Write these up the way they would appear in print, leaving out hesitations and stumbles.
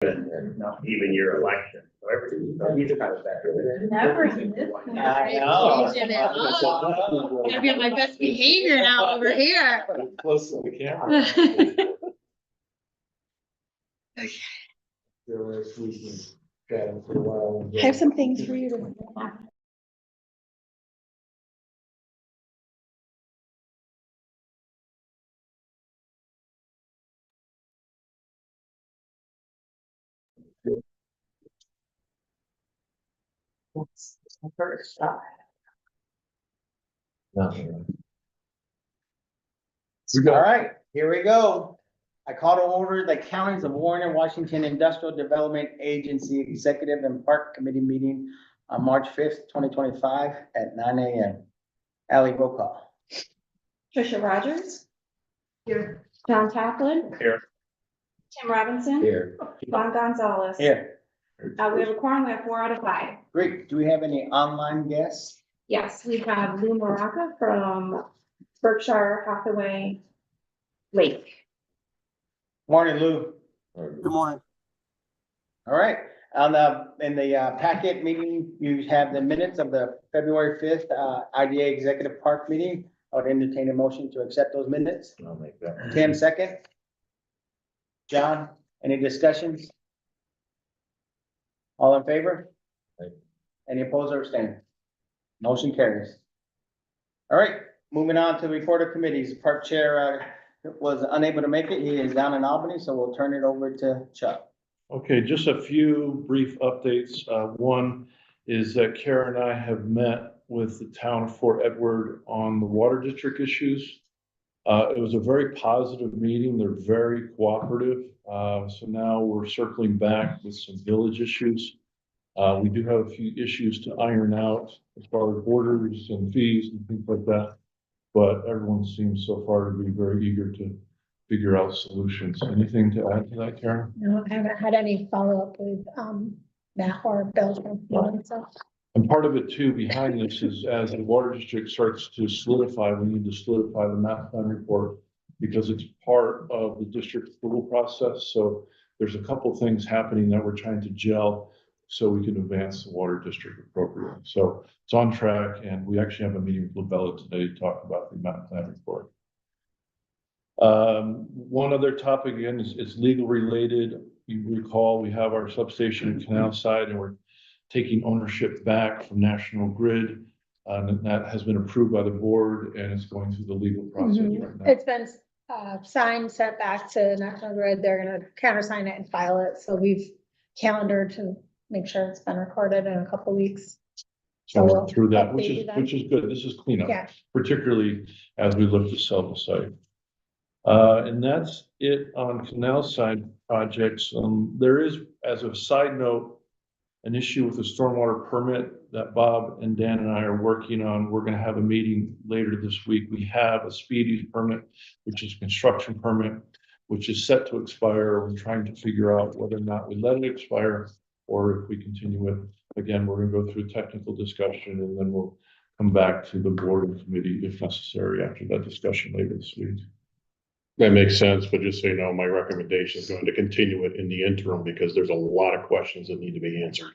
and not even your election. So everything, so these are kind of better. Never. I know. Gotta be on my best behavior now over here. Close to the camera. I have some things for you to. All right, here we go. I call to order the Counties of Warren and Washington Industrial Development Agency Executive and Park Committee meeting on March 5th, 2025 at 9 a.m. Ally, roll call. Trisha Rogers. Here. John Taplin. Here. Tim Robinson. Here. Juan Gonzalez. Here, We have a quorum, we have 4 out of 5. great. Do we have any online guests? Yes, we have Lou Maraca from Berkshire Hathaway Lake. Morning, Lou. Good morning. All right, in the packet meeting, you have the minutes of the February 5th, IDA Executive Park meeting. I would entertain a motion to accept those minutes. I'll make that. Tim, second. John, any discussions? All in favor? Aye. Any opposed or abstaining? Motion carries. All right, moving on to report of committees. Park Chair, was unable to make it. He is down in Albany, so we'll turn it over to Chuck. Okay, just a few brief updates. One is that Kara and I have met with the town of Fort Edward on the water district issues. It was a very positive meeting. They're very cooperative. So now we're circling back with some village issues. We do have a few issues to iron out as far as borders and fees and things like that. But everyone seems so far to be very eager to figure out solutions. Anything to add to that, Karen? No, I haven't had any follow-up with, Matt or Bill. So, And part of it too, behind this is as the water district starts to solidify, we need to solidify the map plan report because it's part of the district approval process. So there's a couple of things happening that we're trying to gel so we can advance the water district appropriately. So it's on track, and we actually have a meeting with LaBella today to talk about the map plan report. One other topic again is legal related. You recall we have our substation in Canal Side, and we're taking ownership back from National Grid. And that has been approved by the board, and it's going through the legal process right now. it's been, signed, sent back to National Grid. They're gonna countersign it and file it. So we've calendared to make sure it's been recorded in a couple weeks. So we're we'll through that, update you then. which is good. This is cleanup, Yeah. particularly as we look to sell the site. And that's it on Canal Side projects. There is, as a side note, an issue with the stormwater permit that Bob and Dan and I are working on. We're gonna have a meeting later this week. We have a speedy permit, which is a construction permit, which is set to expire. We're trying to figure out whether or not we let it expire or if we continue it. Again, we're gonna go through a technical discussion and then we'll come back to the board and committee if necessary after that discussion later this week. That makes sense, but just so you know, my recommendation is going to continue it in the interim because there's a lot of questions that need to be answered.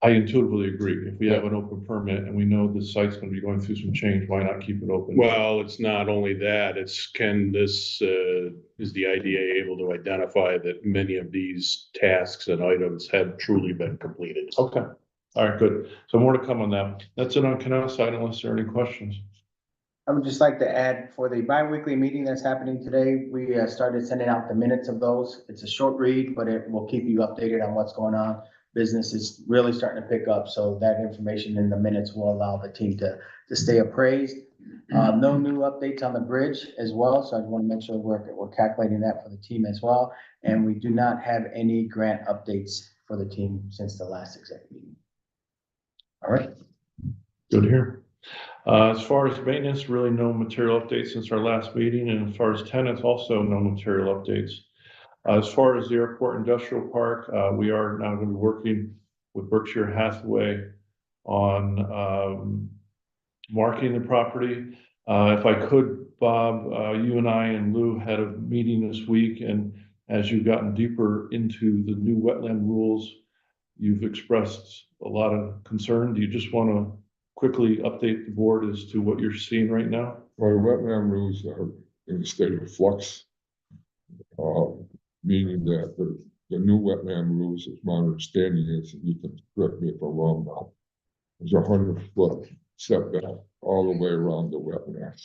I intuitively agree. If we have an open permit and we know the site's gonna be going through some change, why not keep it open? Well, it's not only that, it's is the IDA able to identify that many of these tasks and items have truly been completed? Okay, all right, good. So more to come on that. That's it on Canal Side unless there are any questions. I would just like to add for the bi-weekly meeting that's happening today, we started sending out the minutes of those. It's a short read, but it will keep you updated on what's going on. Business is really starting to pick up, so that information in the minutes will allow the team to stay appraised. No new updates on the bridge as well, so I want to make sure we're calculating that for the team as well. And we do not have any grant updates for the team since the last executive meeting. All right. Good to hear. As far as maintenance, really no material updates since our last meeting, and as far as tenants, also no material updates. As far as the airport industrial park, we are now going to be working with Berkshire Hathaway on marketing the property. If I could, Bob, you and I and Lou had a meeting this week, and as you've gotten deeper into the new wetland rules, you've expressed a lot of concern. Do you just want to quickly update the board as to what you're seeing right now? Well, the wetland rules are in a state of flux. Meaning that the new wetland rules, as my understanding is, and you can correct me if I'm wrong now, there's 100-foot setback all the way around the wetlands.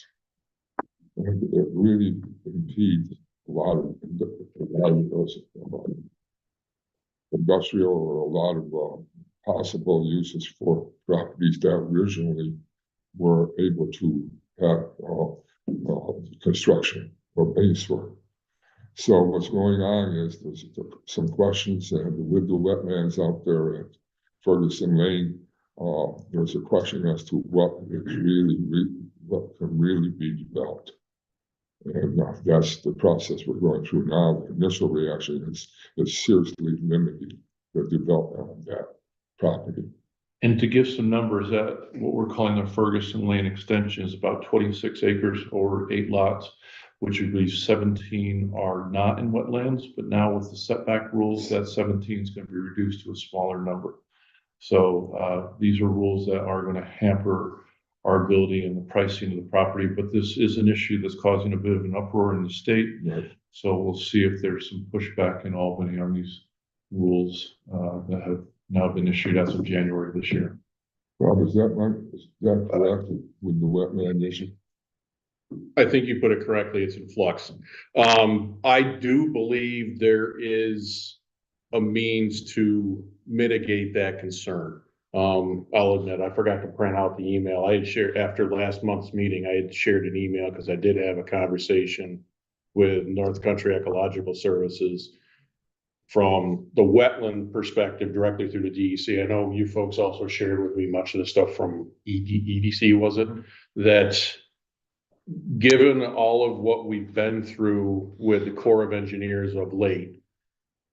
And it really impedes a lot of those industrial or a lot of possible uses for properties that originally were able to have construction or base work. So what's going on is there's some questions, and with the wetlands out there at Ferguson Lane, there's a question as to what can really be developed. And that's the process we're going through now. The initial reaction is seriously limiting the development of that property. And to give some numbers, that what we're calling the Ferguson Lane extension is about 26 acres over 8 lots, which would be 17 are not in wetlands, but now with the setback rules, that 17 is going to be reduced to a smaller number. So these are rules that are going to hamper our ability and the pricing of the property, but this is an issue that's causing a bit of an uproar in the state. Right. So we'll see if there's some pushback in Albany on these rules that have now been issued as of January this year. Rob, is that correct with the wetland issue? I think you put it correctly, it's in flux. I do believe there is a means to mitigate that concern. I'll admit, I forgot to print out the email. I had shared, after last month's meeting, I had shared an email because I did have a conversation with North Country Ecological Services from the wetland perspective directly through the DEC. I know you folks also shared with me much of the stuff from EDC, was it? That given all of what we've been through with the Corps of Engineers of late,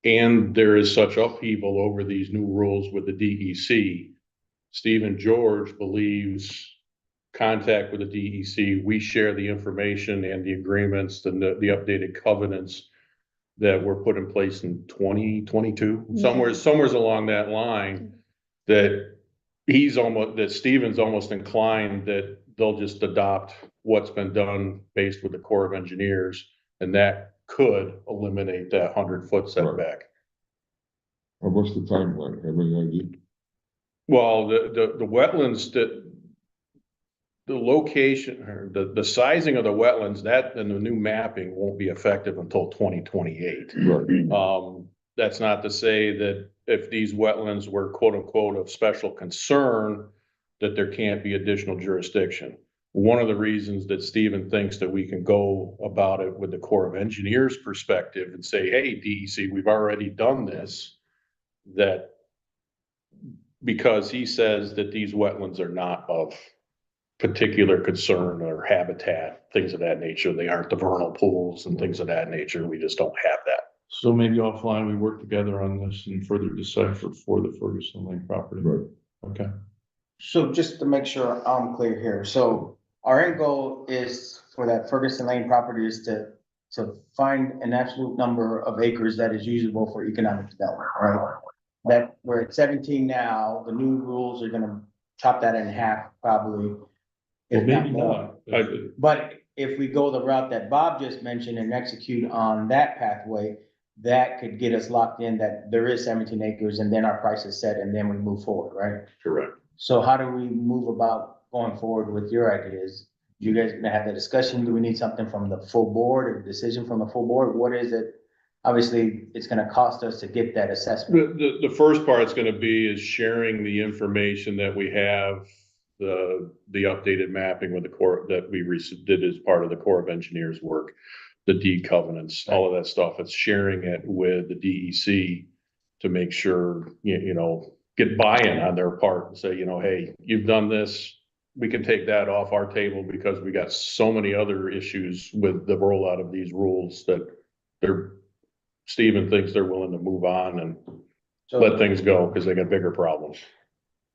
and there is such upheaval over these new rules with the DEC, Stephen George believes contact with the DEC, we share the information and the agreements and the updated covenants that were put in place in 2022, somewhere along that line, that Stephen's almost inclined that they'll just adopt what's been done based with the Corps of Engineers, and that could eliminate that 100-foot setback. What's the timeline? Have any idea? Well, the wetlands, the location or the sizing of the wetlands, that and the new mapping won't be effective until 2028. Right. That's not to say that if these wetlands were quote unquote of special concern, that there can't be additional jurisdiction. One of the reasons that Stephen thinks that we can go about it with the Corps of Engineers perspective and say, hey, DEC, we've already done this, that because he says that these wetlands are not of particular concern or habitat, things of that nature. They aren't the vernal pools and things of that nature. We just don't have that. So maybe offline, we work together on this and further decipher for the Ferguson Lane property. Right. Okay. So just to make sure I'm clear here, so our end goal is for that Ferguson Lane property is to find an absolute number of acres that is usable for economic development, right? That we're at 17 now, the new rules are gonna chop that in half probably. Well, if maybe more. not. But if we go the route that Bob just mentioned and execute on that pathway, that could get us locked in that there is 17 acres and then our price is set and then we move forward, right? Correct. So how do we move about going forward with your ideas? You guys gonna have the discussion? Do we need something from the full board or decision from the full board? What is it? Obviously, it's gonna cost us to get that assessment. The first part is going to be is sharing the information that we have, the updated mapping with the Corps that we did as part of the Corps of Engineers work, the deed covenants, all of that stuff. It's sharing it with the DEC to make sure, you know, get buy-in on their part and say, you know, hey, you've done this. We can take that off our table because we got so many other issues with the rollout of these rules that Stephen thinks they're willing to move on and So, let things go because they got bigger problems.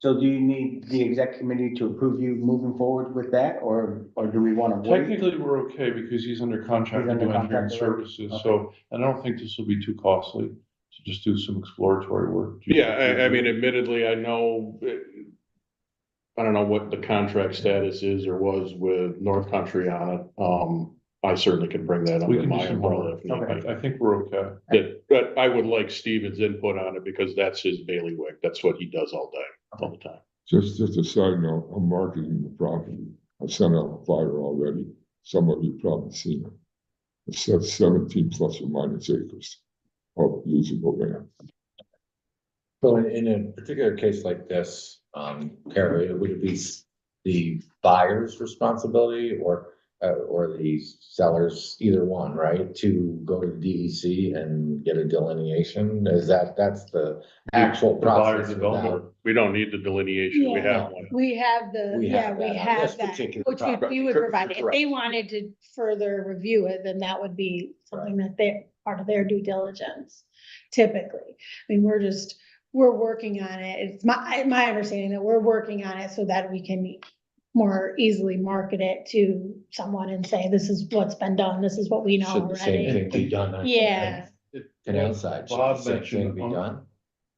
So do you need the exec committee to approve you moving forward with that, or do we wanna wait? Technically, we're okay because he's under contract to He's under do engineering contract already? services, so, and I don't think this will be too costly to just do some exploratory work. Yeah, I mean, admittedly, I know, I don't know what the contract status is or was with North Country on it. I certainly could bring that We under can do my some umbrella homework. if need be. I think we're okay. But I would like Steven's input on it because that's his bailiwick. That's what he does all day, all the time. Just a side note, I'm marketing the property. I sent out a flyer already. Some of you probably seen it. It says 17 plus or minus acres of usable land. So in a particular case like this, Carrie, would it be the buyer's responsibility or the seller's, either one, right? To go to DEC and get a delineation? That's the actual The buyer process. developer. We don't need the delineation. We have one. We have We have we that on have this that, particular which property. we would provide. If they Correct. wanted to further review it, then that would be something that they're part of their due diligence typically. I mean, we're working on it. It's my understanding that we're working on it so that we can more easily market it to someone and say, this is what's been done, this is what we know Should the same already. thing be done on Yeah. canal side? Should the Bob same mentioned thing be on- done?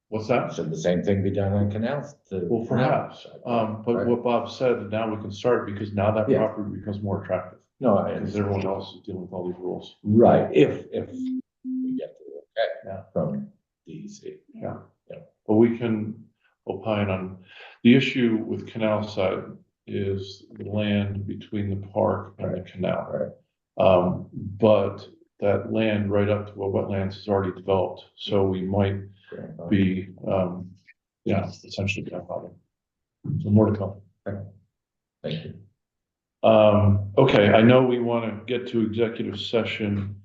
What's that? Should the same thing be done on canals? Well, perhaps, but Right. what Bob said, now we can start because now that Yeah. property becomes more attractive. No, I Because understand. everyone else is dealing with all these rules. Right, if we get to, okay, Yeah. from DEC. But we can opine on, the issue with canal side is the land between the park and the canal. Right. But that land right up to what wetlands is already developed, so we might be, essentially grandfathered. So more to come. Thank you. Okay, I know we want to get to executive session.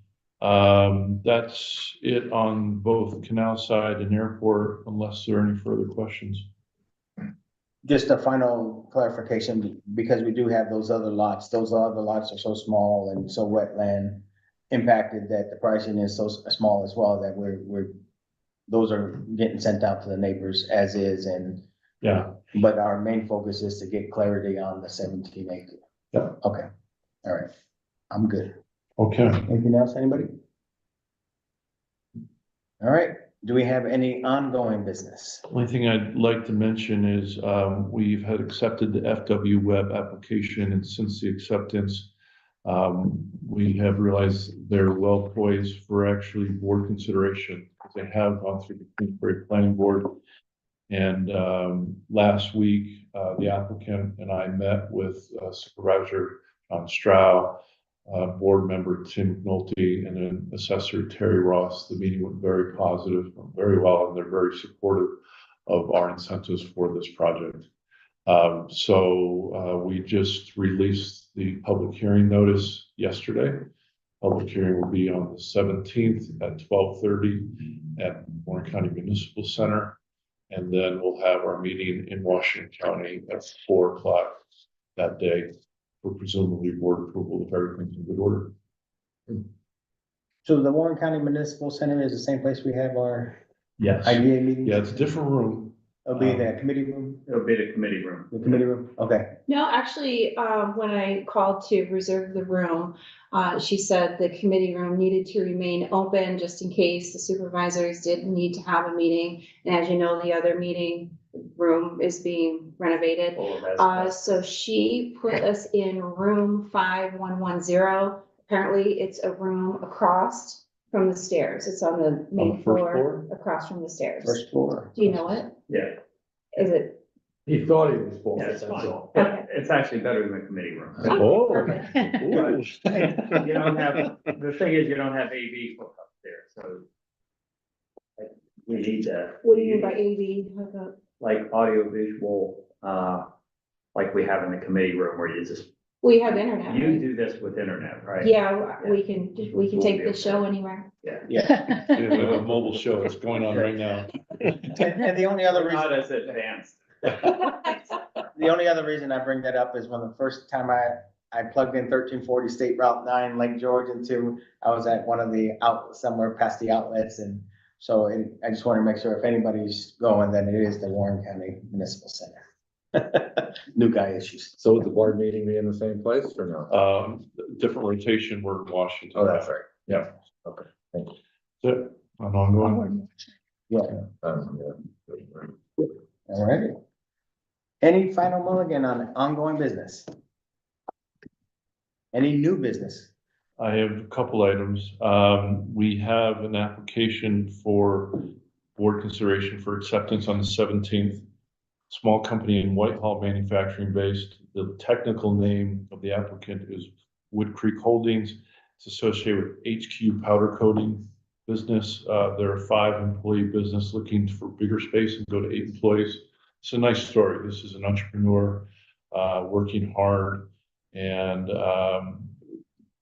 That's it on both canal side and airport, unless there are any further questions. Just a final clarification, because we do have those other lots are so small and so wetland impacted that the pricing is so small as well that those are getting sent out to the neighbors as is Yeah, but our main focus is to get clarity on the 17 acre. Yeah. Okay, all right, I'm good. okay. Anything else, anybody? All right, do we have any ongoing business? Only thing I'd like to mention is, we've had accepted the FW Web application, and since the acceptance, we have realized they're well poised for actually board consideration. They have gone through the Queensbury Planning Board. And, last week, the applicant and I met with Supervisor John Stroud, board member Tim McNulty, and then Assessor Terry Ross. The meeting went very positive, went very well, and they're very supportive of our incentives for this project. So we just released the public hearing notice yesterday. Public hearing will be on the 17th at 12:30 at Warren County Municipal Center. And then we'll have our meeting in Washington County at 4 o'clock that day for presumably board approval if everything's in good order. So the Warren County Municipal Center is the same place we have our Yes. IDA meetings? Yeah, it's a different room. It'll be the committee room, It'll be the committee room. the committee room, okay. No, actually, when I called to reserve the room, she said the committee room needed to remain open just in case the supervisors did need to have a meeting. And as you know, the other meeting room is being renovated. So she put us in room 5110. Apparently, it's a room across from the stairs. It's on the On the main first floor, floor? across from the stairs. First floor. Do you know it? Yeah. Is it? He thought he was full. Yeah, That's it's fine. all. Okay. It's actually better than the committee room. Oh. Perfect. You don't have, the thing is, you don't have AV hook up there, so. We need that. What do you mean by AV hookup? Like audio visual, like we have in the committee room where you just, We have internet, you right? do this with internet, right? Yeah, we can take the show anywhere. Yeah, We have a mobile show that's going on right now. and the only other We're reason. not as advanced. The only other reason I bring that up is when the first time I plugged in 1340 State Route 9 Lake George into, I was at one of the somewhere past the outlets and So I just want to make sure if anybody's going, then it is the Warren County Municipal Center. New guy issues. So would the board meeting be in the same place or no? Different rotation, we're in Washington. Oh, that's right. Yeah. Okay, thank you. That's it, on ongoing. Yeah, Yeah. all right. Any final mulligan on ongoing business? Any new business? I have a couple items. We have an application for board consideration for acceptance on the 17th. Small company in Whitehall, manufacturing based. The technical name of the applicant is Wood Creek Holdings. It's associated with HQ Powder Coating business. They're a 5-employee business looking for bigger space and go to 8 employees. It's a nice story. This is an entrepreneur working hard, and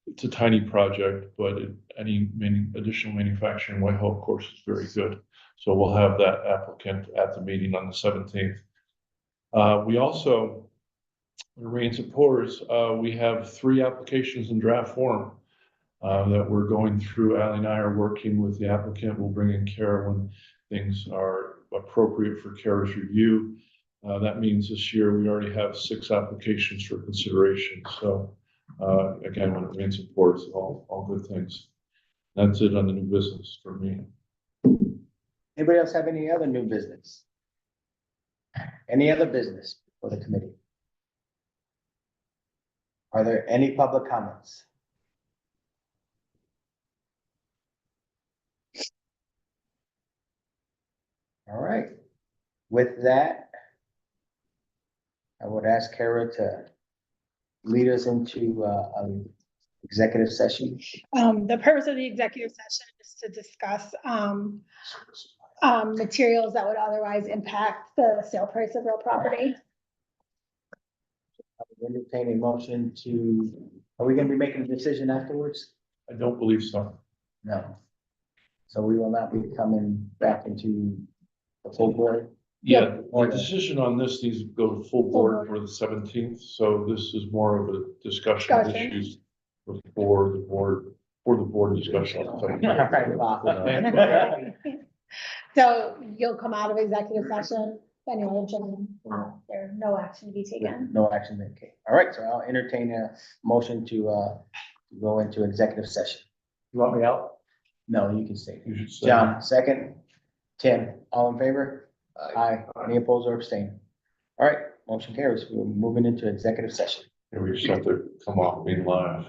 it's a tiny project, but any additional manufacturing in Whitehall, of course, is very good. So we'll have that applicant at the meeting on the 17th. We also, in rains and pours, we have 3 applications in draft form that we're going through. Ally and I are working with the applicant. We'll bring in Kara when things are appropriate for Kara's review. That means this year we already have 6 applications for consideration. So again, when it rains and pours, all good things. That's it on the new business for me. Anybody else have any other new business? Any other business for the committee? Are there any public comments? All right, with that, I would ask Kara to lead us into an executive session. The purpose of the executive session is to discuss, materials that would otherwise impact the sale price of real property. I would entertain a motion to, are we gonna be making a decision afterwards? I don't believe so. No. So we will not be coming back into the full board. Yeah, the decision on this needs to go to full board for the 17th, so this is more of a discussion of Discussion. issues before the board discussion. on the 17th. All right, Bob. So you'll come out of executive session, anyway, there's no action to be taken. No action, okay. All right, so I'll entertain a motion to go into executive session. You want me out? No, you can stay. You should say. John, second. Tim, all in favor? Aye. Any opposed or abstain? All right, motion carries. We're moving into executive session. Yeah, we just have to come off being live.